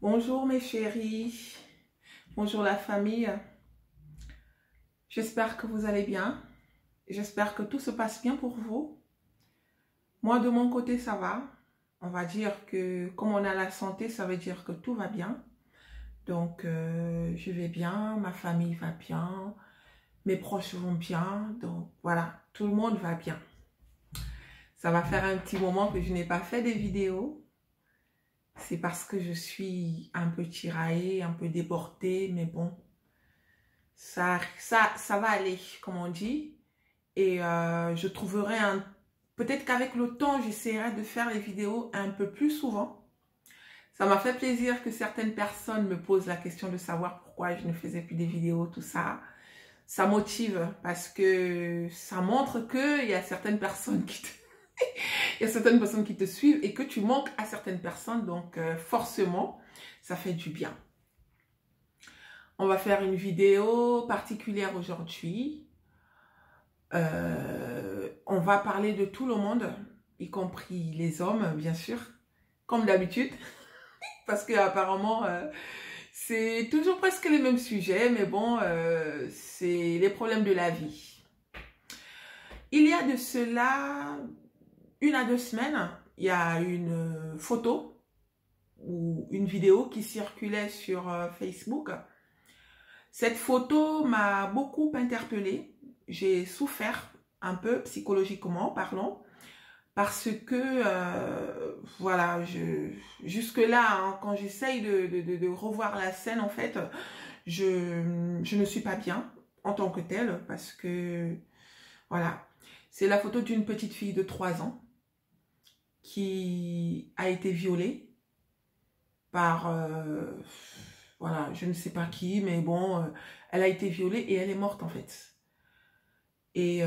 Bonjour mes chéris, bonjour la famille. J'espère que vous allez bien. J'espère que tout se passe bien pour vous. Moi de mon côté ça va. On va dire que comme on a la santé, ça veut dire que tout va bien. Donc je vais bien, ma famille va bien, mes proches vont bien. Donc voilà, tout le monde va bien. Ça va faire un petit moment que je n'ai pas fait des vidéos. C'est parce que je suis un peu tiraillée, un peu débordée, mais bon. Ça va aller, comme on dit. Et je trouverai un... Peut-être qu'avec le temps, j'essaierai de faire les vidéos un peu plus souvent. Ça m'a fait plaisir que certaines personnes me posent la question de savoir pourquoi je ne faisais plus des vidéos, tout ça. Ça motive parce que ça montre qu'il y a certaines personnes qui te... il y a certaines personnes qui te suivent et que tu manques à certaines personnes. Donc, forcément, ça fait du bien. On va faire une vidéo particulière aujourd'hui. On va parler de tout le monde, y compris les hommes, bien sûr, comme d'habitude, parce que apparemment c'est toujours presque les mêmes sujets, mais bon, c'est les problèmes de la vie. Il y a de cela 1 à 2 semaines, il y a une photo ou une vidéo qui circulait sur Facebook. Cette photo m'a beaucoup interpellée. J'ai souffert un peu psychologiquement parlant parce que voilà, jusque-là, hein, quand j'essaye de revoir la scène, en fait, je ne suis pas bien en tant que telle parce que voilà, c'est la photo d'une petite fille de 3 ans qui a été violée par voilà, je ne sais pas qui, mais bon, elle a été violée et elle est morte en fait. Et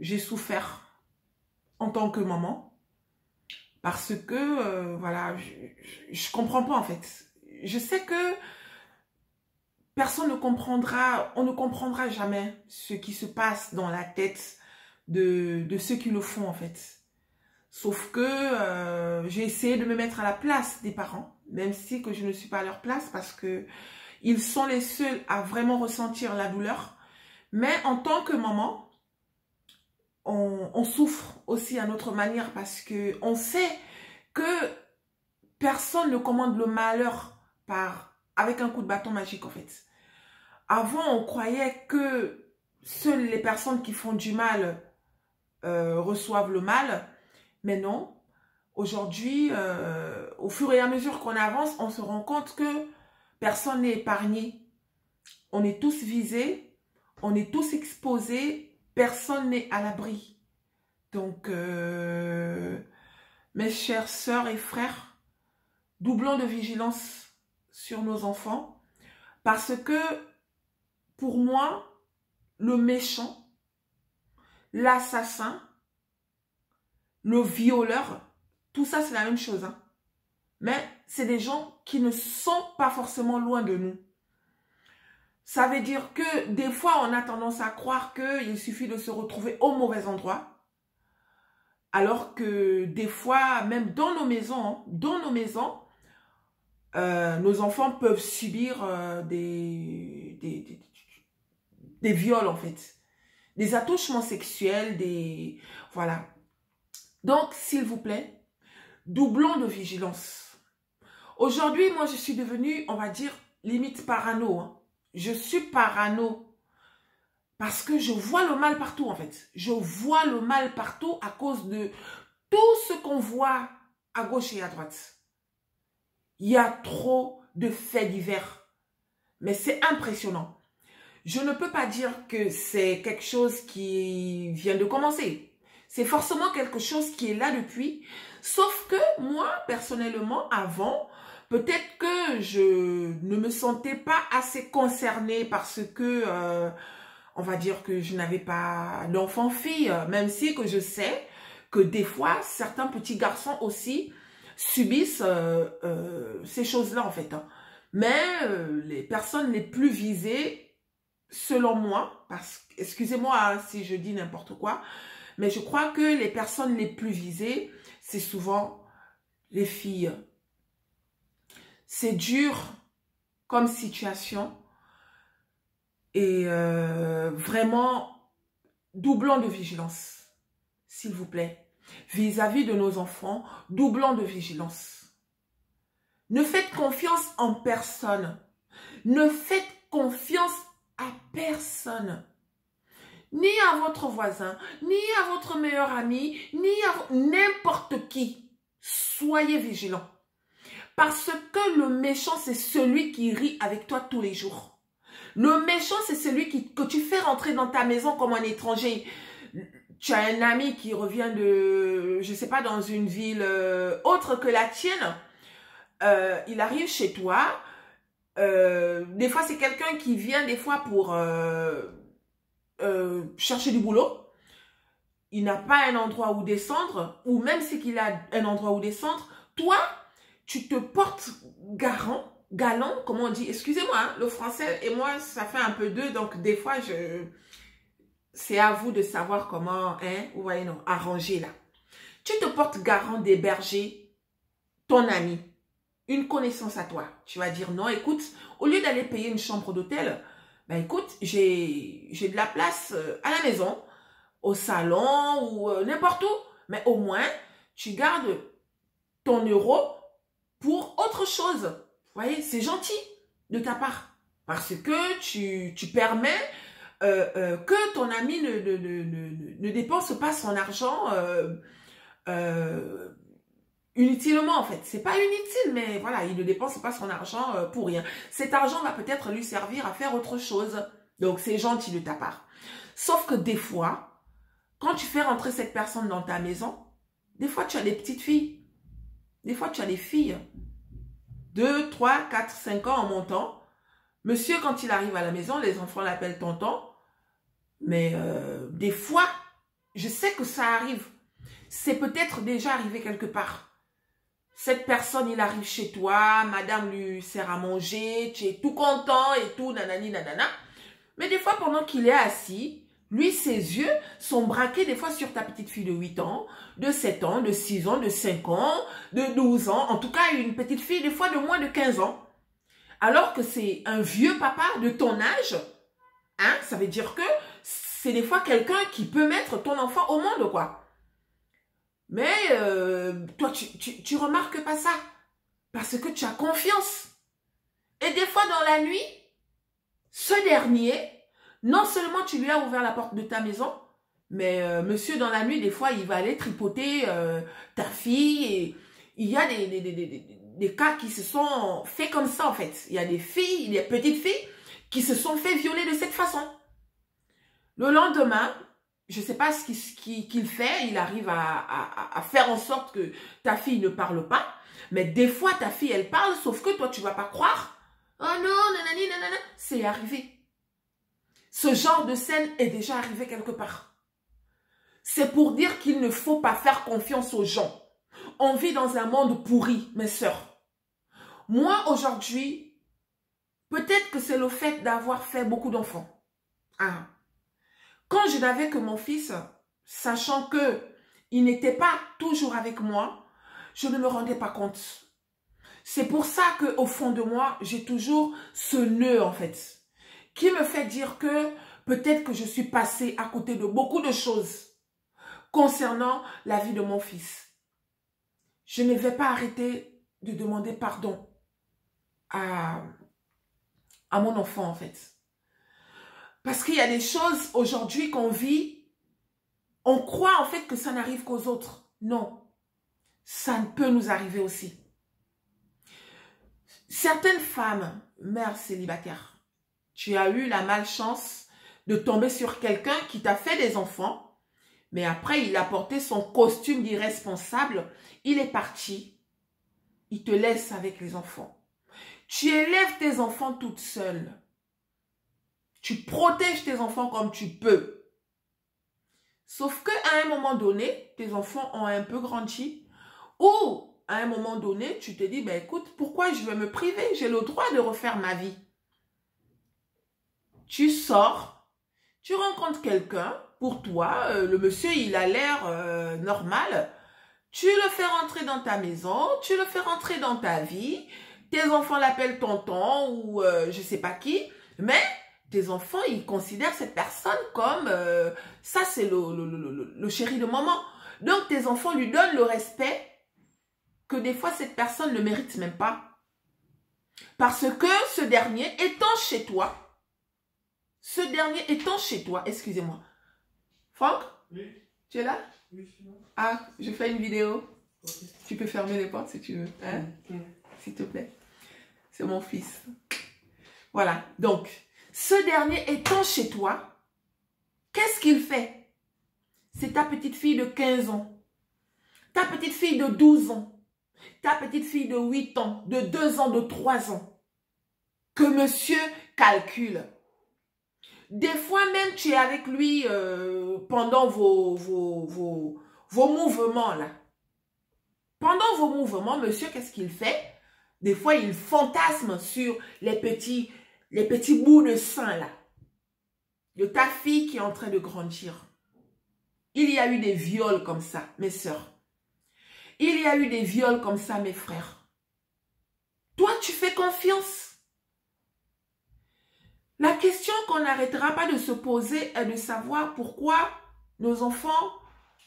j'ai souffert en tant que maman parce que, voilà, je comprends pas en fait. Je sais que personne ne comprendra, on ne comprendra jamais ce qui se passe dans la tête de ceux qui le font en fait. Sauf que j'ai essayé de me mettre à la place des parents, même si que je ne suis pas à leur place parce que ils sont les seuls à vraiment ressentir la douleur. Mais en tant que maman, on souffre aussi à notre manière parce que on sait que personne ne commande le malheur avec un coup de bâton magique en fait. Avant, on croyait que seules les personnes qui font du mal reçoivent le mal, mais non. Aujourd'hui, au fur et à mesure qu'on avance, on se rend compte que personne n'est épargné. On est tous visés, on est tous exposés, personne n'est à l'abri. Donc, mes chères sœurs et frères, doublons de vigilance sur nos enfants parce que pour moi, le méchant, l'assassin, le violeur, tout ça c'est la même chose. Hein. Mais c'est des gens qui ne sont pas forcément loin de nous. Ça veut dire que des fois, on a tendance à croire qu'il suffit de se retrouver au mauvais endroit. Alors que des fois, même dans nos maisons, nos enfants peuvent subir des viols en fait. Des attouchements sexuels, voilà. Donc, s'il vous plaît, doublons de vigilance. Aujourd'hui, moi, je suis devenue, on va dire, limite parano. Hein. Je suis parano parce que je vois le mal partout, en fait. Je vois le mal partout à cause de tout ce qu'on voit à gauche et à droite. Il y a trop de faits divers. Mais c'est impressionnant. Je ne peux pas dire que c'est quelque chose qui vient de commencer. C'est forcément quelque chose qui est là depuis. Sauf que moi, personnellement, avant, peut-être que je ne me sentais pas assez concernée parce que, on va dire que je n'avais pas d'enfant-fille, même si que je sais que des fois, certains petits garçons aussi subissent ces choses-là en fait. Hein. Mais les personnes les plus visées, selon moi, excusez-moi si je dis n'importe quoi, mais je crois que les personnes les plus visées, c'est souvent les filles. C'est dur comme situation. Et vraiment, doublons de vigilance, s'il vous plaît. Vis-à-vis de nos enfants, doublons de vigilance. Ne faites confiance en personne. Ne faites confiance à personne. Ni à votre voisin, ni à votre meilleur ami, ni à n'importe qui. Soyez vigilants. Parce que le méchant, c'est celui qui rit avec toi tous les jours. Le méchant, c'est celui que tu fais rentrer dans ta maison comme un étranger. Tu as un ami qui revient de, je ne sais pas, dans une ville autre que la tienne. Il arrive chez toi. Des fois, c'est quelqu'un qui vient des fois pour chercher du boulot. Il n'a pas un endroit où descendre. Ou même si qu'il a un endroit où descendre, toi, tu te portes galant, comment on dit, excusez-moi, hein, le français et moi, ça fait un peu deux, donc des fois, c'est à vous de savoir comment, hein, vous voyez, non, arranger là. Tu te portes garant d'héberger ton ami, une connaissance à toi. Tu vas dire, non, écoute, au lieu d'aller payer une chambre d'hôtel, ben écoute, j'ai de la place à la maison, au salon ou n'importe où, mais au moins, tu gardes ton euro pour autre chose. Vous voyez, c'est gentil de ta part. Parce que tu permets que ton ami ne dépense pas son argent inutilement, en fait. C'est pas inutile, mais voilà, il ne dépense pas son argent pour rien. Cet argent va peut-être lui servir à faire autre chose. Donc, c'est gentil de ta part. Sauf que des fois, quand tu fais rentrer cette personne dans ta maison, des fois, tu as des petites filles. Des fois, tu as des filles. 2, 3, 4, 5 ans en montant. Monsieur, quand il arrive à la maison, les enfants l'appellent tonton. Mais des fois, je sais que ça arrive. C'est peut-être déjà arrivé quelque part. Cette personne, il arrive chez toi, madame lui sert à manger, tu es tout content et tout, nanani, nanana. Mais des fois, pendant qu'il est assis, lui, ses yeux sont braqués des fois sur ta petite fille de 8 ans, de 7 ans, de 6 ans, de 5 ans, de 12 ans. En tout cas, une petite fille des fois de moins de 15 ans. Alors que c'est un vieux papa de ton âge. Hein, ça veut dire que c'est des fois quelqu'un qui peut mettre ton enfant au monde, quoi. Mais toi, tu remarques pas ça. Parce que tu as confiance. Et des fois, dans la nuit, ce dernier, non seulement tu lui as ouvert la porte de ta maison, mais monsieur, dans la nuit, des fois, il va aller tripoter ta fille. Et il y a des cas qui se sont faits comme ça, en fait. Il y a des filles, des petites filles qui se sont fait violer de cette façon. Le lendemain, je ne sais pas ce qu'il fait, il arrive à faire en sorte que ta fille ne parle pas. Mais des fois, ta fille, elle parle, sauf que toi, tu ne vas pas croire. Oh non, nanani, nanana, c'est arrivé. Ce genre de scène est déjà arrivé quelque part. C'est pour dire qu'il ne faut pas faire confiance aux gens. On vit dans un monde pourri, mes sœurs. Moi, aujourd'hui, peut-être que c'est le fait d'avoir fait beaucoup d'enfants. Ah. Quand je n'avais que mon fils, sachant que il n'était pas toujours avec moi, je ne me rendais pas compte. C'est pour ça qu'au fond de moi, j'ai toujours ce nœud, en fait, qui me fait dire que peut-être que je suis passée à côté de beaucoup de choses concernant la vie de mon fils. Je ne vais pas arrêter de demander pardon à mon enfant, en fait. Parce qu'il y a des choses aujourd'hui qu'on vit, on croit en fait que ça n'arrive qu'aux autres. Non, ça peut nous arriver aussi. Certaines femmes, mères célibataires, tu as eu la malchance de tomber sur quelqu'un qui t'a fait des enfants, mais après il a porté son costume d'irresponsable, il est parti, il te laisse avec les enfants. Tu élèves tes enfants toute seule. Tu protèges tes enfants comme tu peux. Sauf qu'à un moment donné, tes enfants ont un peu grandi. Ou à un moment donné, tu te dis, ben écoute, pourquoi je vais me priver? J'ai le droit de refaire ma vie. Tu sors, tu rencontres quelqu'un, pour toi, le monsieur, il a l'air normal. Tu le fais rentrer dans ta maison, tu le fais rentrer dans ta vie. Tes enfants l'appellent tonton ou je sais pas qui, mais tes enfants, ils considèrent cette personne comme ça, c'est le chéri de maman. Donc, tes enfants lui donnent le respect que des fois, cette personne ne mérite même pas. Parce que ce dernier étant chez toi, excusez-moi. Franck, oui. Tu es là? Oui, je suis là. Ah, je fais une vidéo. Okay. Tu peux fermer les portes si tu veux. Hein? S'il te plaît. C'est mon fils. Voilà. Donc, ce dernier étant chez toi, qu'est-ce qu'il fait? C'est ta petite fille de 15 ans, ta petite fille de 12 ans, ta petite fille de 8 ans, de 2 ans, de 3 ans, que monsieur calcule. Des fois même, tu es avec lui pendant vos mouvements là. Pendant vos mouvements, monsieur, qu'est-ce qu'il fait? Des fois, il fantasme sur les petits bouts de sein là. De ta fille qui est en train de grandir. Il y a eu des viols comme ça, mes sœurs. Il y a eu des viols comme ça, mes frères. Toi, tu fais confiance. La question qu'on n'arrêtera pas de se poser est de savoir pourquoi nos enfants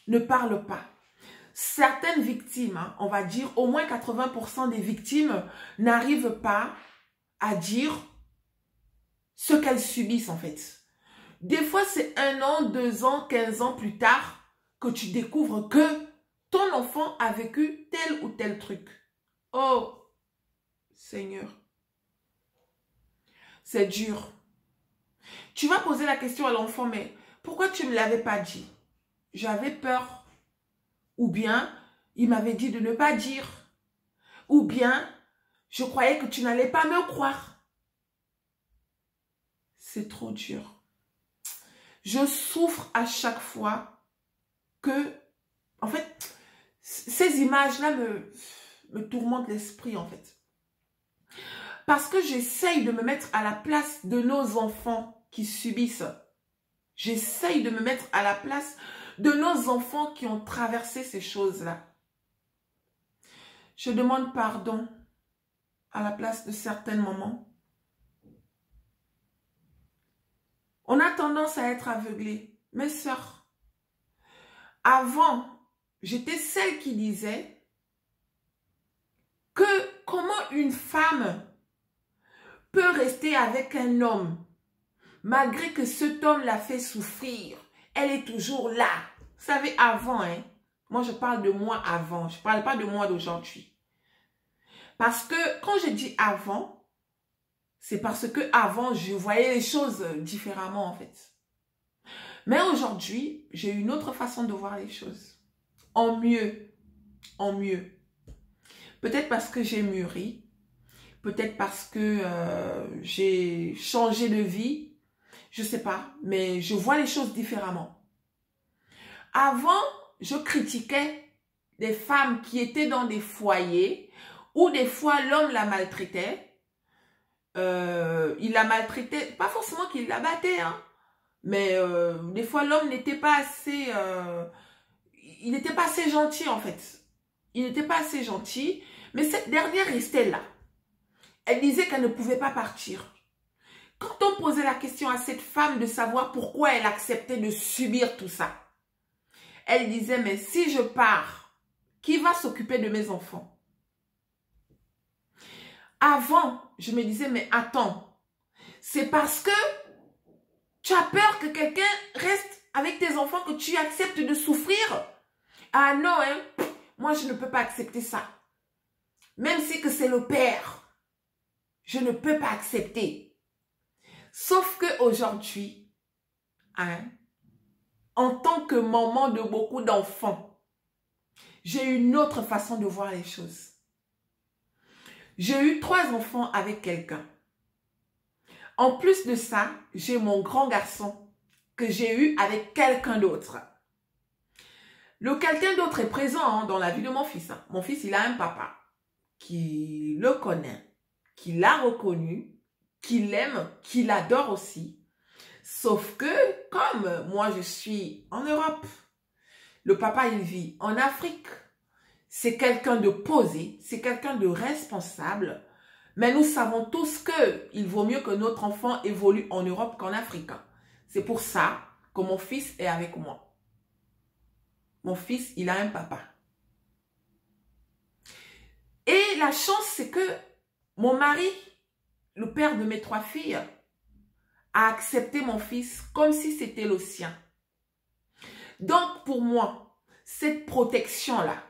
ne parlent pas. Certaines victimes, hein, on va dire au moins 80% des victimes n'arrivent pas à dire ce qu'elles subissent en fait. Des fois, c'est 1 an, 2 ans, 15 ans plus tard que tu découvres que ton enfant a vécu tel ou tel truc. Oh, Seigneur, c'est dur. Tu vas poser la question à l'enfant, mais pourquoi tu ne me l'avais pas dit? J'avais peur. Ou bien, il m'avait dit de ne pas dire. Ou bien, je croyais que tu n'allais pas me croire. C'est trop dur. Je souffre à chaque fois que, en fait, ces images-là me tourmentent l'esprit, en fait. Parce que j'essaye de me mettre à la place de nos enfants qui subissent. J'essaye de me mettre à la place de nos enfants qui ont traversé ces choses-là. Je demande pardon à la place de certaines mamans. On a tendance à être aveuglés. Mes sœurs, avant, j'étais celle qui disait que comment une femme peut rester avec un homme malgré que cet homme l'a fait souffrir. Elle est toujours là. Vous savez, avant, hein, moi je parle de moi avant, je ne parle pas de moi d'aujourd'hui. Parce que quand je dis avant, c'est parce que avant je voyais les choses différemment en fait. Mais aujourd'hui, j'ai une autre façon de voir les choses. En mieux. En mieux. Peut-être parce que j'ai mûri. Peut-être parce que j'ai changé de vie. Je ne sais pas. Mais je vois les choses différemment. Avant, je critiquais des femmes qui étaient dans des foyers où des fois l'homme la maltraitait. Il la maltraitait, pas forcément qu'il la battait, hein, mais des fois l'homme n'était pas assez... il n'était pas assez gentil en fait. Il n'était pas assez gentil, mais cette dernière restait là. Elle disait qu'elle ne pouvait pas partir. Quand on posait la question à cette femme de savoir pourquoi elle acceptait de subir tout ça, elle disait, mais si je pars, qui va s'occuper de mes enfants? Avant, je me disais, mais attends, c'est parce que tu as peur que quelqu'un reste avec tes enfants que tu acceptes de souffrir? Ah non, hein, moi je ne peux pas accepter ça. Même si que c'est le père, je ne peux pas accepter. Sauf qu'aujourd'hui, hein, en tant que maman de beaucoup d'enfants, j'ai une autre façon de voir les choses. J'ai eu 3 enfants avec quelqu'un. En plus de ça, j'ai mon grand garçon que j'ai eu avec quelqu'un d'autre. Le quelqu'un d'autre est présent hein, dans la vie de mon fils. Mon fils, il a un papa qui le connaît, qui l'a reconnu, qui l'aime, qui l'adore aussi. Sauf que, comme moi, je suis en Europe, le papa, il vit en Afrique. C'est quelqu'un de posé, c'est quelqu'un de responsable. Mais nous savons tous qu'il vaut mieux que notre enfant évolue en Europe qu'en Afrique. C'est pour ça que mon fils est avec moi. Mon fils, il a un papa. Et la chance, c'est que mon mari, le père de mes 3 filles, a accepté mon fils comme si c'était le sien. Donc, pour moi, cette protection-là,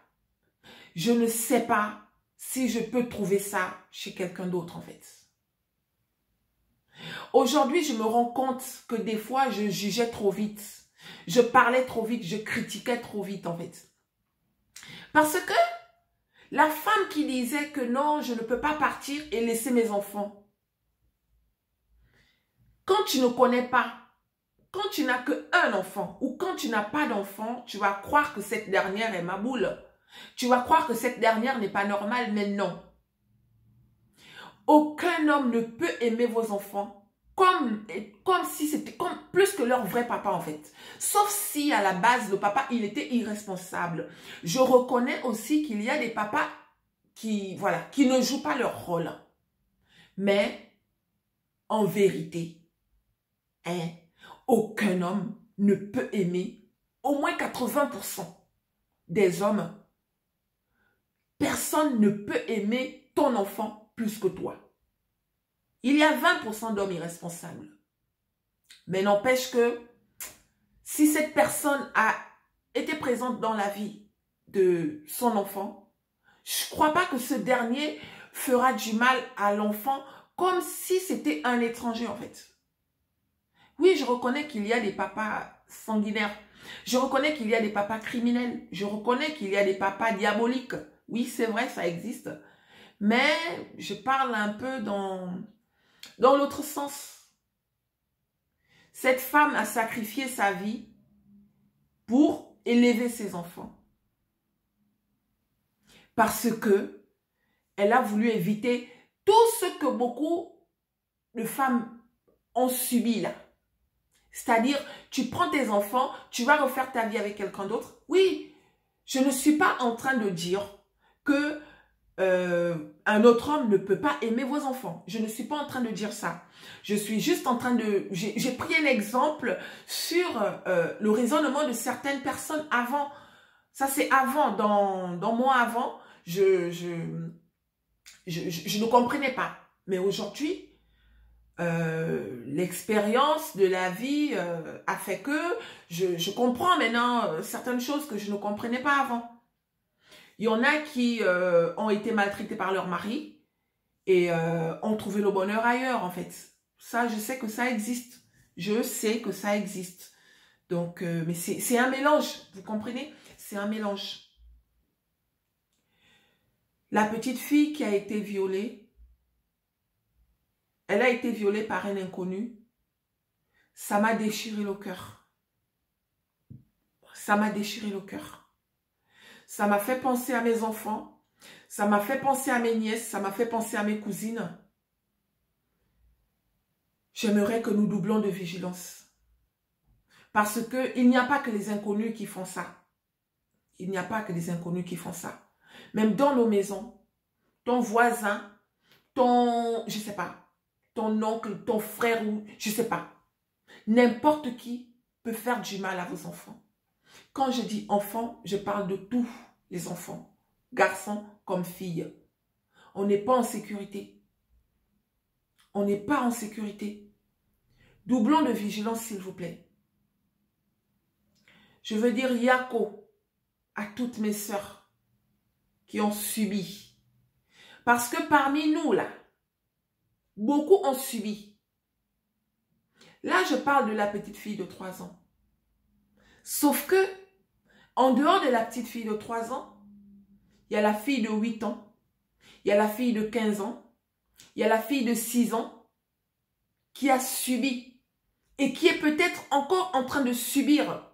je ne sais pas si je peux trouver ça chez quelqu'un d'autre, en fait. Aujourd'hui, je me rends compte que des fois, je jugeais trop vite. Je parlais trop vite, je critiquais trop vite, en fait. Parce que la femme qui disait que non, je ne peux pas partir et laisser mes enfants. Quand tu ne connais pas, quand tu n'as qu'un enfant ou quand tu n'as pas d'enfant, tu vas croire que cette dernière est ma boule. Tu vas croire que cette dernière n'est pas normale, mais non. Aucun homme ne peut aimer vos enfants comme si c'était plus que leur vrai papa en fait. Sauf si à la base, le papa, il était irresponsable. Je reconnais aussi qu'il y a des papas qui ne jouent pas leur rôle. Mais en vérité, aucun homme ne peut aimer au moins 80% des hommes. Personne ne peut aimer ton enfant plus que toi. Il y a 20% d'hommes irresponsables. Mais n'empêche que si cette personne a été présente dans la vie de son enfant, je ne crois pas que ce dernier fera du mal à l'enfant comme si c'était un étranger en fait. Oui, je reconnais qu'il y a des papas sanguinaires. Je reconnais qu'il y a des papas criminels. Je reconnais qu'il y a des papas diaboliques. Oui, c'est vrai, ça existe. Mais je parle un peu dans l'autre sens. Cette femme a sacrifié sa vie pour élever ses enfants. Parce que elle a voulu éviter tout ce que beaucoup de femmes ont subi là. C'est-à-dire, tu prends tes enfants, tu vas refaire ta vie avec quelqu'un d'autre. Oui, je ne suis pas en train de dire que un autre homme ne peut pas aimer vos enfants. Je ne suis pas en train de dire ça. Je suis juste en train de... J'ai pris un exemple sur le raisonnement de certaines personnes avant. Ça, c'est avant. Dans moi avant, je ne comprenais pas. Mais aujourd'hui, l'expérience de la vie a fait que je comprends maintenant certaines choses que je ne comprenais pas avant. Il y en a qui ont été maltraités par leur mari et ont trouvé le bonheur ailleurs en fait. Ça, je sais que ça existe. Je sais que ça existe. Donc, mais c'est un mélange, vous comprenez? C'est un mélange. La petite fille qui a été violée, elle a été violée par un inconnu. Ça m'a déchiré le cœur. Ça m'a déchiré le cœur. Ça m'a fait penser à mes enfants. Ça m'a fait penser à mes nièces. Ça m'a fait penser à mes cousines. J'aimerais que nous doublions de vigilance. Parce qu'il n'y a pas que les inconnus qui font ça. Il n'y a pas que les inconnus qui font ça. Même dans nos maisons, ton voisin, je sais pas, ton oncle, ton frère, ou je sais pas. N'importe qui peut faire du mal à vos enfants. Quand je dis enfants, je parle de tous les enfants, garçons comme filles. On n'est pas en sécurité. On n'est pas en sécurité. Doublons de vigilance, s'il vous plaît. Je veux dire Yako à toutes mes sœurs qui ont subi. Parce que parmi nous, là, beaucoup ont subi. Là, je parle de la petite fille de 3 ans. Sauf que, en dehors de la petite fille de 3 ans, il y a la fille de 8 ans, il y a la fille de 15 ans, il y a la fille de 6 ans qui a subi et qui est peut-être encore en train de subir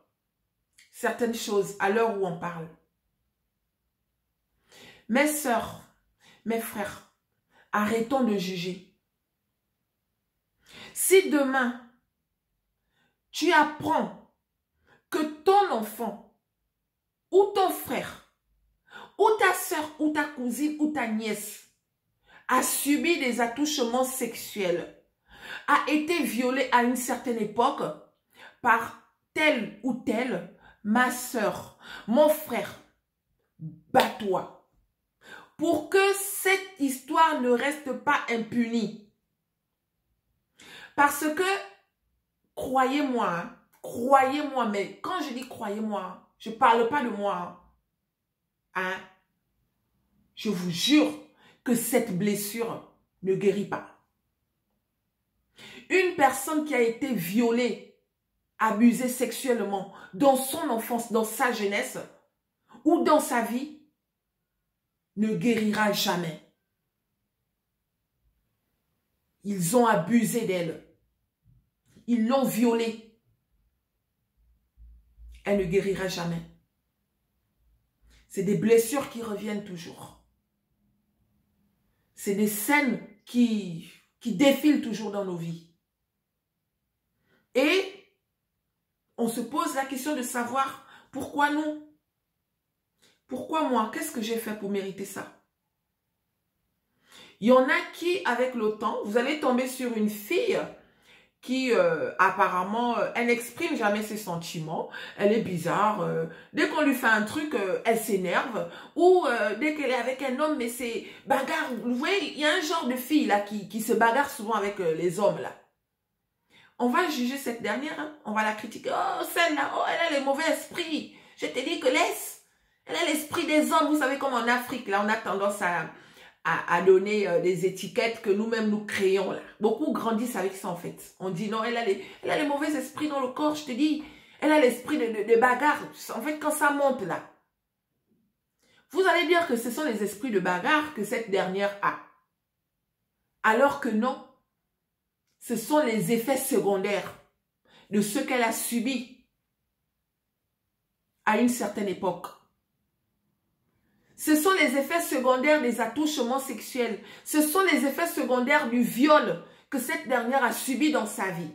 certaines choses à l'heure où on parle. Mes sœurs, mes frères, arrêtons de juger. Si demain, tu apprends que ton enfant ou ton frère ou ta sœur ou ta cousine ou ta nièce a subi des attouchements sexuels, a été violé à une certaine époque par tel ou tel, ma soeur, mon frère, bats-toi. Pour que cette histoire ne reste pas impunie. Parce que, croyez-moi, croyez-moi, mais quand je dis croyez-moi, je ne parle pas de moi. Hein? Je vous jure que cette blessure ne guérit pas. Une personne qui a été violée, abusée sexuellement dans son enfance, dans sa jeunesse ou dans sa vie, ne guérira jamais. Ils ont abusé d'elle. Ils l'ont violée. Elle ne guérira jamais. C'est des blessures qui reviennent toujours. C'est des scènes qui défilent toujours dans nos vies. Et on se pose la question de savoir pourquoi nous? Pourquoi moi? Qu'est-ce que j'ai fait pour mériter ça? Il y en a qui, avec le temps, vous allez tomber sur une fille qui, apparemment, elle n'exprime jamais ses sentiments. Elle est bizarre. Dès qu'on lui fait un truc, elle s'énerve. Ou dès qu'elle est avec un homme, mais c'est bagarre. Vous voyez, il y a un genre de fille là qui se bagarre souvent avec les hommes là. On va juger cette dernière, hein? On va la critiquer. Oh, celle-là, oh, elle a les mauvais esprits. Je te dis que laisse. Elle a l'esprit des hommes. Vous savez comme en Afrique, là, on a tendance à donner des étiquettes que nous-mêmes nous créons. Là. Beaucoup grandissent avec ça, en fait. On dit non, elle a les mauvais esprits dans le corps. Je te dis, elle a l'esprit de bagarre. En fait, quand ça monte, là, vous allez dire que ce sont les esprits de bagarre que cette dernière a. Alors que non. Ce sont les effets secondaires de ce qu'elle a subi à une certaine époque. Ce sont les effets secondaires des attouchements sexuels. Ce sont les effets secondaires du viol que cette dernière a subi dans sa vie.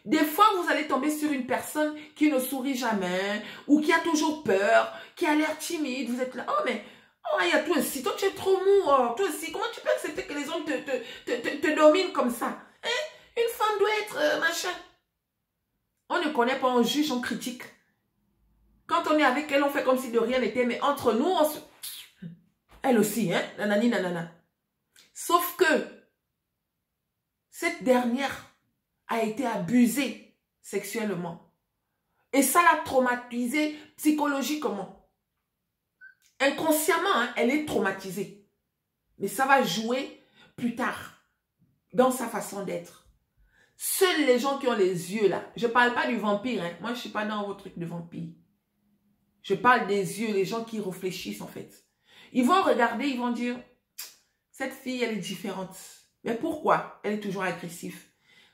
Des fois, vous allez tomber sur une personne qui ne sourit jamais ou qui a toujours peur, qui a l'air timide. Vous êtes là, oh mais... Oh, il y a toi aussi, toi tu es trop mou, oh, toi aussi, comment tu peux accepter que les hommes te dominent comme ça? Hein? Une femme doit être machin. On ne connaît pas, on juge, on critique. Quand on est avec elle, on fait comme si de rien n'était, mais entre nous, on se... Elle aussi, hein? Nanani, nanana. Sauf que cette dernière a été abusée sexuellement. Et ça l'a traumatisée psychologiquement. Inconsciemment, hein, elle est traumatisée. Mais ça va jouer plus tard dans sa façon d'être. Seuls les gens qui ont les yeux là, je ne parle pas du vampire, hein. Moi je ne suis pas dans vos trucs de vampire. Je parle des yeux, les gens qui réfléchissent en fait. Ils vont regarder, ils vont dire, cette fille elle est différente. Mais pourquoi elle est toujours agressive?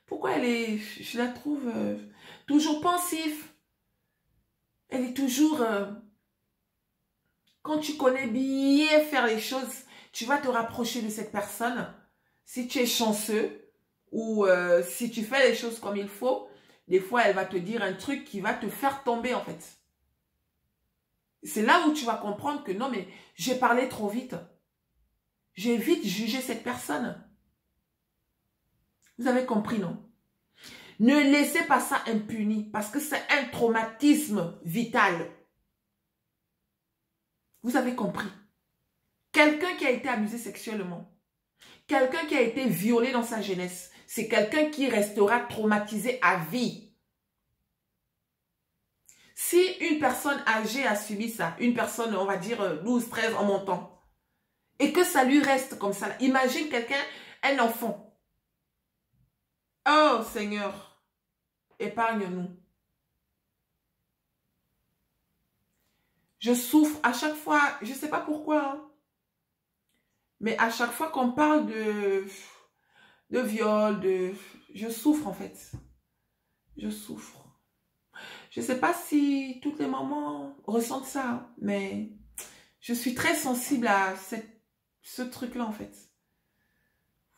Pourquoi elle est, je la trouve toujours pensive? Elle est toujours... Quand tu connais bien faire les choses, tu vas te rapprocher de cette personne. Si tu es chanceux ou si tu fais les choses comme il faut, des fois, elle va te dire un truc qui va te faire tomber en fait. C'est là où tu vas comprendre que non, mais j'ai parlé trop vite. J'ai vite jugé cette personne. Vous avez compris, non? Ne laissez pas ça impuni parce que c'est un traumatisme vital. Vous avez compris. Quelqu'un qui a été abusé sexuellement, quelqu'un qui a été violé dans sa jeunesse, c'est quelqu'un qui restera traumatisé à vie. Si une personne âgée a subi ça, une personne, on va dire 12, 13 en montant, et que ça lui reste comme ça, imagine quelqu'un, un enfant. Oh Seigneur, épargne-nous. Je souffre à chaque fois, je ne sais pas pourquoi, hein, mais à chaque fois qu'on parle de viol, je souffre en fait. Je souffre. Je ne sais pas si toutes les mamans ressentent ça, hein, mais je suis très sensible à ce truc-là en fait.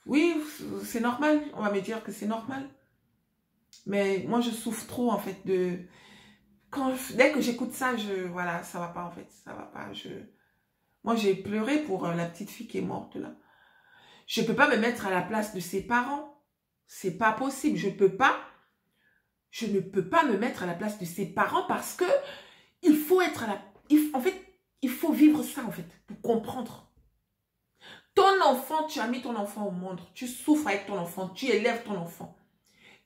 Oui, c'est normal, on va me dire que c'est normal. Mais moi je souffre trop en fait dès que j'écoute ça, voilà, ça va pas en fait, ça va pas, Moi, j'ai pleuré pour la petite fille qui est morte là. Je ne peux pas me mettre à la place de ses parents. C'est pas possible. Je peux pas. Je ne peux pas me mettre à la place de ses parents parce que il faut être à la... En fait, il faut vivre ça en fait pour comprendre. Ton enfant, tu as mis ton enfant au monde. Tu souffres avec ton enfant. Tu élèves ton enfant.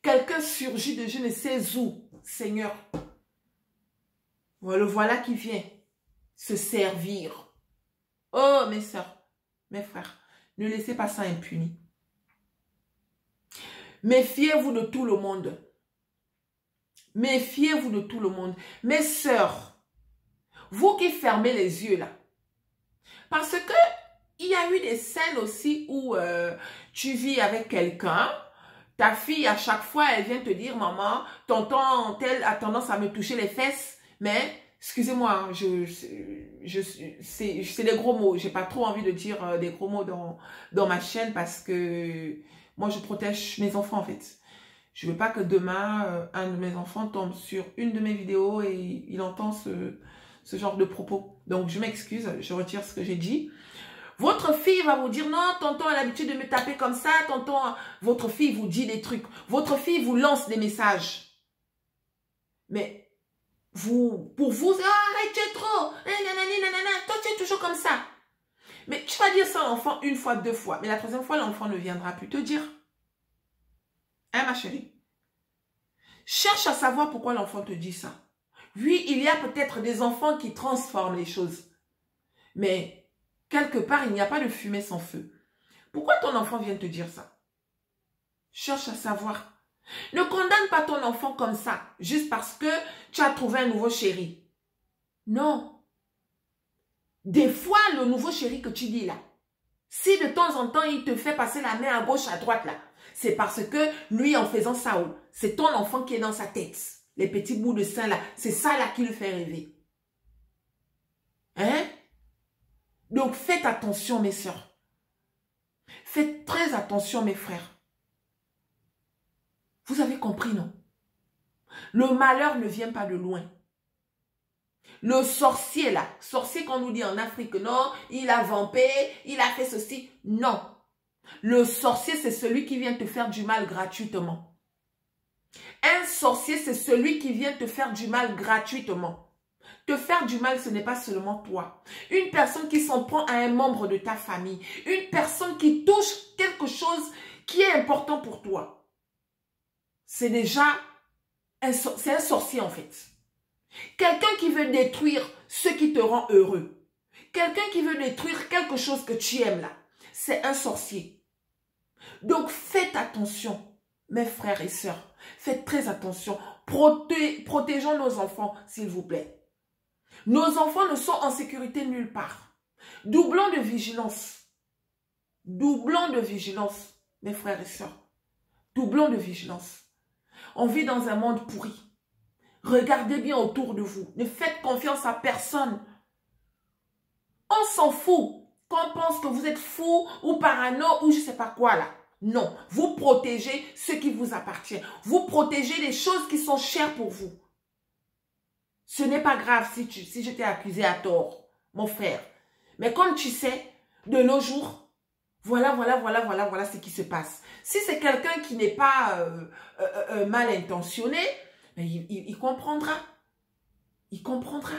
Quelqu'un surgit de je ne sais où. Seigneur. Le voilà qui vient se servir. Oh, mes soeurs, mes frères, ne laissez pas ça impuni. Méfiez-vous de tout le monde. Méfiez-vous de tout le monde. Mes soeurs, vous qui fermez les yeux là, parce que il y a eu des scènes aussi où tu vis avec quelqu'un, ta fille à chaque fois elle vient te dire maman, tonton tel a tendance à me toucher les fesses, mais excusez-moi, c'est des gros mots, j'ai pas trop envie de dire des gros mots dans ma chaîne parce que moi je protège mes enfants en fait. Je veux pas que demain un de mes enfants tombe sur une de mes vidéos et il entend ce genre de propos. Donc je m'excuse, je retire ce que j'ai dit. Votre fille va vous dire, non, tonton a l'habitude de me taper comme ça, tonton, votre fille vous dit des trucs. Votre fille vous lance des messages. Mais, pour vous, arrête, tu es trop, nanani, nanana, toi tu es toujours comme ça. Mais tu vas dire ça à l'enfant une fois, deux fois. Mais la troisième fois, l'enfant ne viendra plus te dire. Hein, ma chérie? Cherche à savoir pourquoi l'enfant te dit ça. Oui, il y a peut-être des enfants qui transforment les choses. Mais... quelque part, il n'y a pas de fumée sans feu. Pourquoi ton enfant vient te dire ça? Cherche à savoir. Ne condamne pas ton enfant comme ça, juste parce que tu as trouvé un nouveau chéri. Non. Des fois, le nouveau chéri que tu dis là, si de temps en temps, il te fait passer la main à gauche, à droite là, c'est parce que lui, en faisant ça, c'est ton enfant qui est dans sa tête. Les petits bouts de sein là, c'est ça là qui le fait rêver. Hein? Donc, faites attention, mes sœurs. Faites très attention, mes frères. Vous avez compris, non? Le malheur ne vient pas de loin. Le sorcier, là, sorcier qu'on nous dit en Afrique, non, il a vampé, il a fait ceci. Non. Le sorcier, c'est celui qui vient te faire du mal gratuitement. Un sorcier, c'est celui qui vient te faire du mal gratuitement. Te faire du mal, ce n'est pas seulement toi. Une personne qui s'en prend à un membre de ta famille. Une personne qui touche quelque chose qui est important pour toi. C'est déjà un sorcier en fait. Quelqu'un qui veut détruire ce qui te rend heureux. Quelqu'un qui veut détruire quelque chose que tu aimes là. C'est un sorcier. Donc faites attention, mes frères et sœurs. Faites très attention. Protégeons nos enfants, s'il vous plaît. Nos enfants ne sont en sécurité nulle part. Doublons de vigilance. Doublons de vigilance, mes frères et sœurs. Doublons de vigilance. On vit dans un monde pourri. Regardez bien autour de vous. Ne faites confiance à personne. On s'en fout qu'on pense que vous êtes fou ou parano ou je ne sais pas quoi là. Non, vous protégez ce qui vous appartient. Vous protégez les choses qui sont chères pour vous. Ce n'est pas grave si je t'ai accusé à tort, mon frère. Mais comme tu sais, de nos jours, voilà ce qui se passe. Si c'est quelqu'un qui n'est pas mal intentionné, il comprendra. Il comprendra.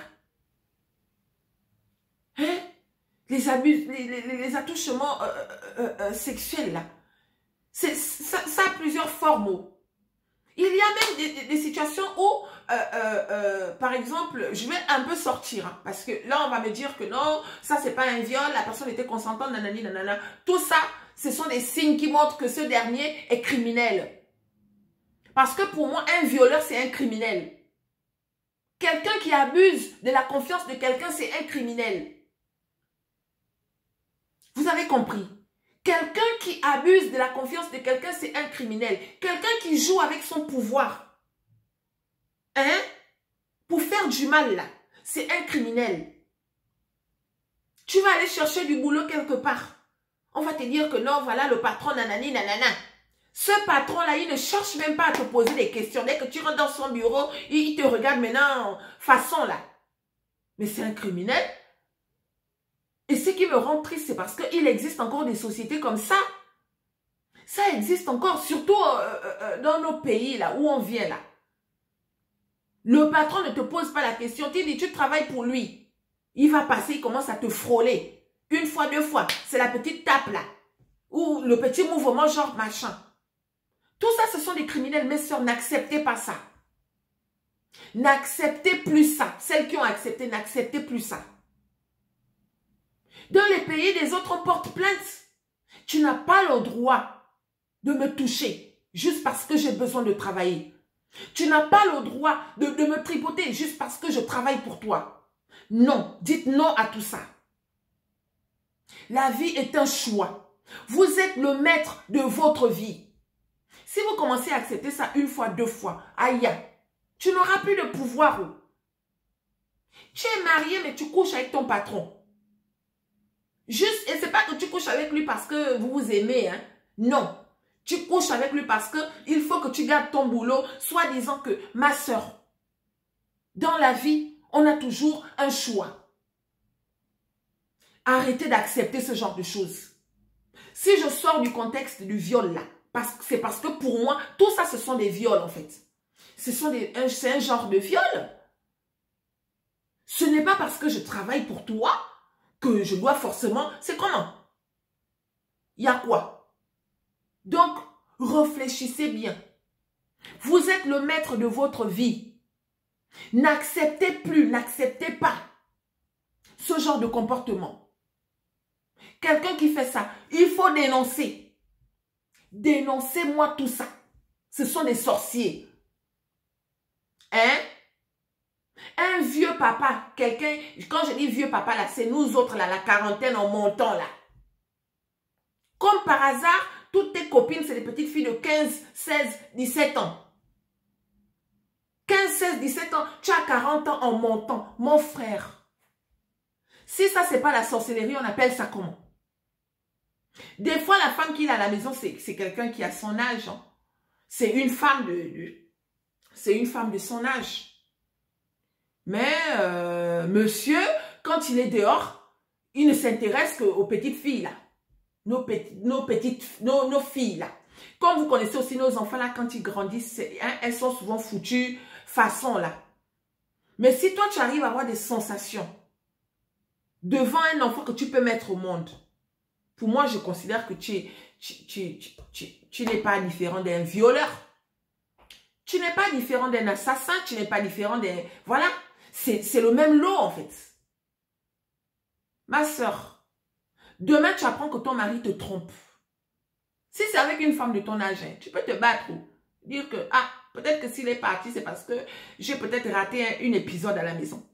Hein? Les abus, les attouchements sexuels, là. Ça a plusieurs formes. Il y a même des situations où, par exemple, je vais un peu sortir. Hein, parce que là, on va me dire que non, ça, c'est pas un viol, la personne était consentante, nanani, nanana. Tout ça, ce sont des signes qui montrent que ce dernier est criminel. Parce que pour moi, un violeur, c'est un criminel. Quelqu'un qui abuse de la confiance de quelqu'un, c'est un criminel. Vous avez compris? Quelqu'un qui abuse de la confiance de quelqu'un, c'est un criminel. Quelqu'un qui joue avec son pouvoir. Hein? Pour faire du mal, là. C'est un criminel. Tu vas aller chercher du boulot quelque part. On va te dire que non, voilà le patron, nanani, nanana. Ce patron-là, il ne cherche même pas à te poser des questions. Dès que tu rentres dans son bureau, il te regarde maintenant façon, là. Mais c'est un criminel. Et qui me rend triste, c'est parce qu'il existe encore des sociétés comme ça. Ça existe encore, surtout dans nos pays, là, où on vient, là. Le patron ne te pose pas la question. Tu dis, tu travailles pour lui. Il va passer, il commence à te frôler. Une fois, deux fois. C'est la petite tape, là. Ou le petit mouvement, genre machin. Tout ça, ce sont des criminels. Mes sœurs, n'acceptez pas ça. N'acceptez plus ça. Celles qui ont accepté, n'acceptez plus ça. Dans les pays des autres, on porte plainte. Tu n'as pas le droit de me toucher juste parce que j'ai besoin de travailler. Tu n'as pas le droit de me tripoter juste parce que je travaille pour toi. Non, dites non à tout ça. La vie est un choix. Vous êtes le maître de votre vie. Si vous commencez à accepter ça une fois, deux fois, aïe, tu n'auras plus de pouvoir. Tu es marié, mais tu couches avec ton patron. Juste, et c'est pas que tu couches avec lui parce que vous vous aimez, hein. Non. Tu couches avec lui parce que il faut que tu gardes ton boulot, soi-disant que, ma soeur, dans la vie, on a toujours un choix. Arrêtez d'accepter ce genre de choses. Si je sors du contexte du viol là, c'est parce que pour moi, tout ça, ce sont des viols en fait. C'est un genre de viol. Ce n'est pas parce que je travaille pour toi que je dois forcément... C'est comment? Il y a quoi? Donc, réfléchissez bien. Vous êtes le maître de votre vie. N'acceptez plus, n'acceptez pas ce genre de comportement. Quelqu'un qui fait ça, il faut dénoncer. Dénoncez-moi tout ça. Ce sont des sorciers. Hein? Un vieux papa, quelqu'un, quand je dis vieux papa là, c'est nous autres là, la quarantaine en montant là. Comme par hasard, toutes tes copines, c'est des petites filles de 15, 16, 17 ans. 15, 16, 17 ans, tu as 40 ans en montant. Mon frère, si ça, c'est pas la sorcellerie, on appelle ça comment? Des fois, la femme qui est à la maison, c'est quelqu'un qui a son âge. Hein. C'est une femme de son âge. Mais monsieur, quand il est dehors, il ne s'intéresse qu'aux petites filles là. Nos filles là. Comme vous connaissez aussi nos enfants là, quand ils grandissent, hein, elles sont souvent foutues façon là. Mais si toi tu arrives à avoir des sensations devant un enfant que tu peux mettre au monde, pour moi je considère que tu n'es pas différent d'un violeur. Tu n'es pas différent d'un assassin, tu n'es pas différent d'un... Voilà, c'est le même lot en fait. Ma soeur, demain tu apprends que ton mari te trompe. Si c'est avec une femme de ton âge, hein, tu peux te battre ou dire que, ah, peut-être que s'il est parti, c'est parce que j'ai peut-être raté un épisode à la maison.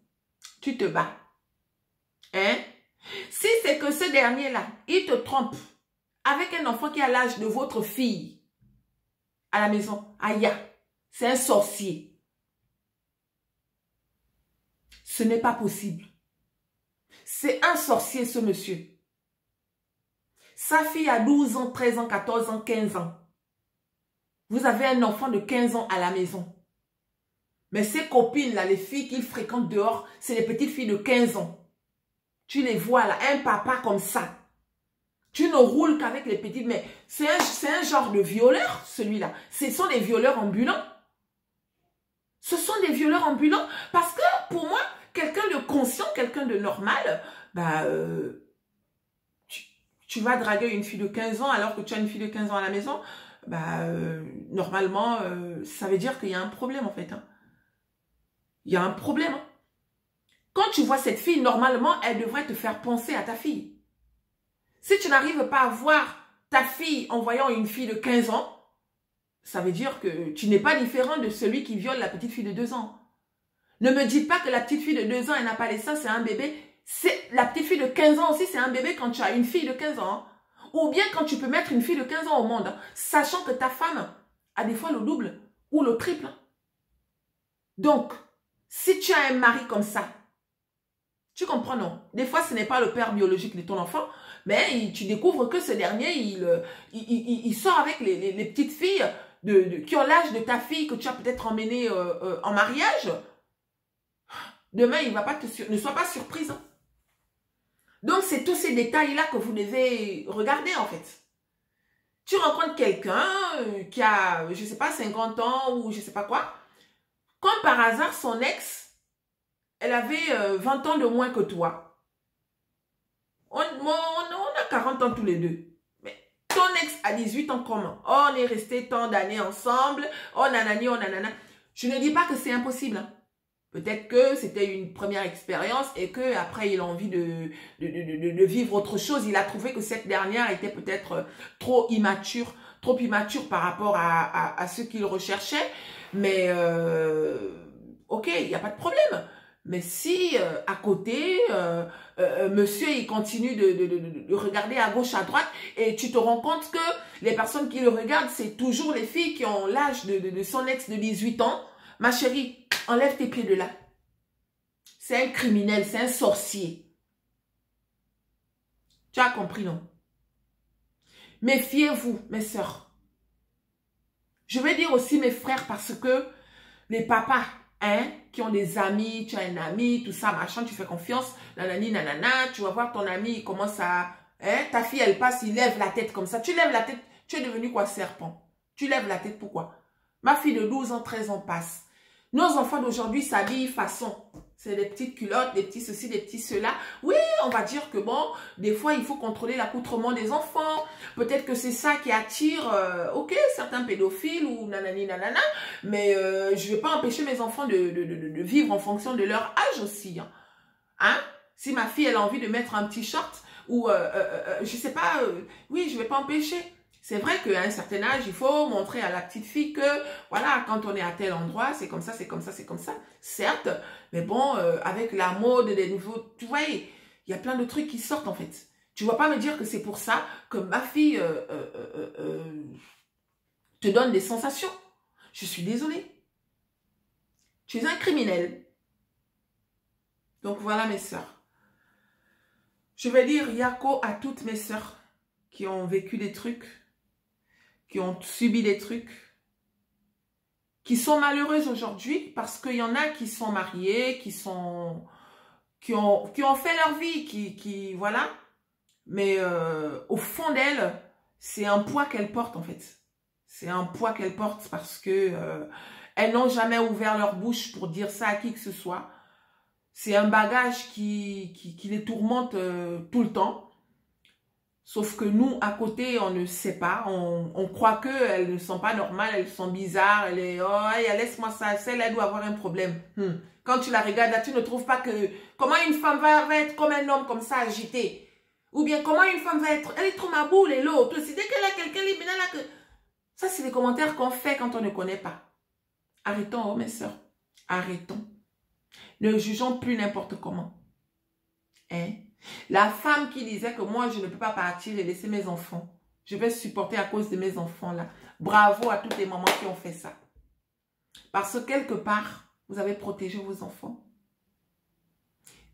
Tu te bats. Hein? Si c'est que ce dernier-là, il te trompe avec un enfant qui a l'âge de votre fille à la maison, aïe, c'est un sorcier. Ce n'est pas possible. C'est un sorcier, ce monsieur. Sa fille a 12 ans, 13 ans, 14 ans, 15 ans. Vous avez un enfant de 15 ans à la maison. Mais ses copines, là, les filles qu'il fréquente dehors, c'est les petites filles de 15 ans. Tu les vois là, un papa comme ça. Tu ne roules qu'avec les petites, mais c'est un genre de violeur, celui-là. Ce sont des violeurs ambulants. Ce sont des violeurs ambulants parce que, pour moi, quelqu'un de conscient, quelqu'un de normal, bah, tu vas draguer une fille de 15 ans alors que tu as une fille de 15 ans à la maison, bah, normalement, ça veut dire qu'il y a un problème en fait. Hein. Il y a un problème. Hein. Quand tu vois cette fille, normalement, elle devrait te faire penser à ta fille. Si tu n'arrives pas à voir ta fille en voyant une fille de 15 ans, ça veut dire que tu n'es pas différent de celui qui viole la petite fille de 2 ans. Ne me dites pas que la petite fille de 2 ans, elle n'a pas les seins, c'est un bébé. La petite fille de 15 ans aussi, c'est un bébé quand tu as une fille de 15 ans. Hein. Ou bien quand tu peux mettre une fille de 15 ans au monde, hein, sachant que ta femme a des fois le double ou le triple. Hein. Donc, si tu as un mari comme ça, tu comprends, non? Des fois, ce n'est pas le père biologique de ton enfant, mais tu découvres que ce dernier, il sort avec les petites filles qui ont l'âge de ta fille que tu as peut-être emmenée en mariage. Demain, il va pas ne sois pas surprise. Hein. Donc, c'est tous ces détails-là que vous devez regarder, en fait. Tu rencontres quelqu'un qui a, je ne sais pas, 50 ans ou je ne sais pas quoi. Comme par hasard, son ex, elle avait 20 ans de moins que toi. On a 40 ans tous les deux. Mais ton ex a 18 ans comment? Oh, on est resté tant d'années ensemble. Oh, nanani, oh, nanana. Je ne dis pas que c'est impossible. Hein. Peut-être que c'était une première expérience et qu'après, il a envie de vivre autre chose. Il a trouvé que cette dernière était peut-être trop immature par rapport à ce qu'il recherchait. Mais, ok, il n'y a pas de problème. Mais si, à côté, monsieur, il continue de regarder à gauche, à droite, et tu te rends compte que les personnes qui le regardent, c'est toujours les filles qui ont l'âge de son ex de 18 ans, ma chérie, enlève tes pieds de là. C'est un criminel, c'est un sorcier. Tu as compris, non? Méfiez-vous, mes sœurs. Je vais dire aussi mes frères parce que les papas, hein, qui ont des amis, tu as un ami, tout ça, machin, tu fais confiance, nanani, nanana, tu vas voir ton ami, il commence à... Hein, ta fille, elle passe, il lève la tête comme ça. Tu lèves la tête, tu es devenu quoi, serpent? Tu lèves la tête, pourquoi? Ma fille de 12 ans, 13 ans passe. Nos enfants d'aujourd'hui s'habillent façon. C'est des petites culottes, des petits ceci, des petits cela. Oui, on va dire que bon, des fois, il faut contrôler l'accoutrement des enfants. Peut-être que c'est ça qui attire, ok, certains pédophiles ou nanani, nanana. Mais je ne vais pas empêcher mes enfants de vivre en fonction de leur âge aussi. Hein? Si ma fille, elle a envie de mettre un petit short ou, je ne sais pas, oui, je ne vais pas empêcher. C'est vrai qu'à un certain âge, il faut montrer à la petite fille que, voilà, quand on est à tel endroit, c'est comme ça, c'est comme ça, c'est comme ça. Certes, mais bon, avec la mode des nouveaux, tu vois, il y a plein de trucs qui sortent en fait. Tu ne vas pas me dire que c'est pour ça que ma fille te donne des sensations. Je suis désolée. Tu es un criminel. Donc voilà mes sœurs. Je vais dire Yako à toutes mes sœurs qui ont vécu des trucs, qui ont subi des trucs, qui sont malheureuses aujourd'hui parce qu'il y en a qui sont mariées, qui ont fait leur vie, voilà. Mais au fond d'elles, c'est un poids qu'elles portent en fait. C'est un poids qu'elles portent parce que elles n'ont jamais ouvert leur bouche pour dire ça à qui que ce soit. C'est un bagage qui les tourmente tout le temps. Sauf que nous, à côté, on ne sait pas. On croit qu'elles ne sont pas normales, elles sont bizarres. Elle est, oh, laisse-moi ça, celle-là doit avoir un problème. Quand tu la regardes, là, tu ne trouves pas que... Comment une femme va être comme un homme, comme ça, agité? Ou bien, comment une femme va être... Elle est trop ma boule et l'autre. C'est dès qu'elle a quelqu'un, là, que... Ça, c'est les commentaires qu'on fait quand on ne connaît pas. Arrêtons, oh mes soeurs. Arrêtons. Ne jugeons plus n'importe comment. Hein? La femme qui disait que moi, je ne peux pas partir et laisser mes enfants. Je vais supporter à cause de mes enfants là. Bravo à toutes les mamans qui ont fait ça. Parce que quelque part, vous avez protégé vos enfants.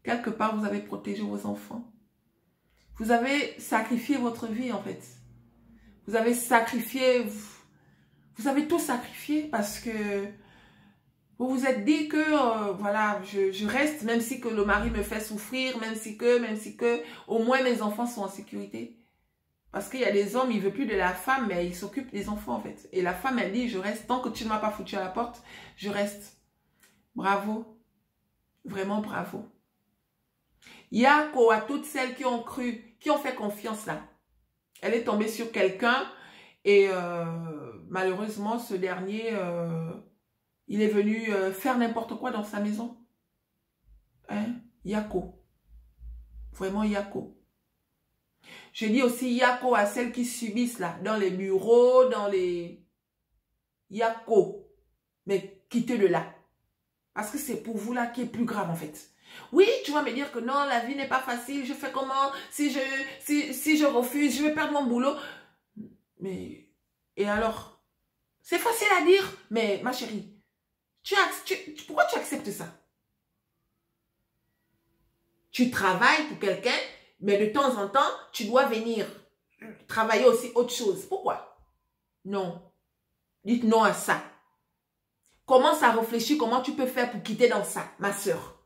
Quelque part, vous avez protégé vos enfants. Vous avez sacrifié votre vie en fait. Vous avez sacrifié, vous avez tout sacrifié parce que vous vous êtes dit que, voilà, je reste, même si que le mari me fait souffrir, même si que, au moins mes enfants sont en sécurité. Parce qu'il y a des hommes, ils ne veulent plus de la femme, mais ils s'occupent des enfants, en fait. Et la femme, elle dit, je reste, tant que tu ne m'as pas foutu à la porte, je reste. Bravo. Vraiment bravo. Yako, à toutes celles qui ont cru, qui ont fait confiance, là. Elle est tombée sur quelqu'un, et malheureusement, ce dernier... il est venu faire n'importe quoi dans sa maison. Hein? Yako. Vraiment Yako. Je dis aussi Yako à celles qui subissent là, dans les bureaux, dans les... Yako. Mais quittez de là. Parce que c'est pour vous là qui est plus grave en fait. Oui, tu vas me dire que non, la vie n'est pas facile. Je fais comment? Si je refuse, je vais perdre mon boulot. Mais... Et alors? C'est facile à dire, mais ma chérie, pourquoi tu acceptes ça? Tu travailles pour quelqu'un, mais de temps en temps, tu dois venir travailler aussi autre chose. Pourquoi? Non. Dites non à ça. Commence à réfléchir comment tu peux faire pour quitter dans ça, ma soeur.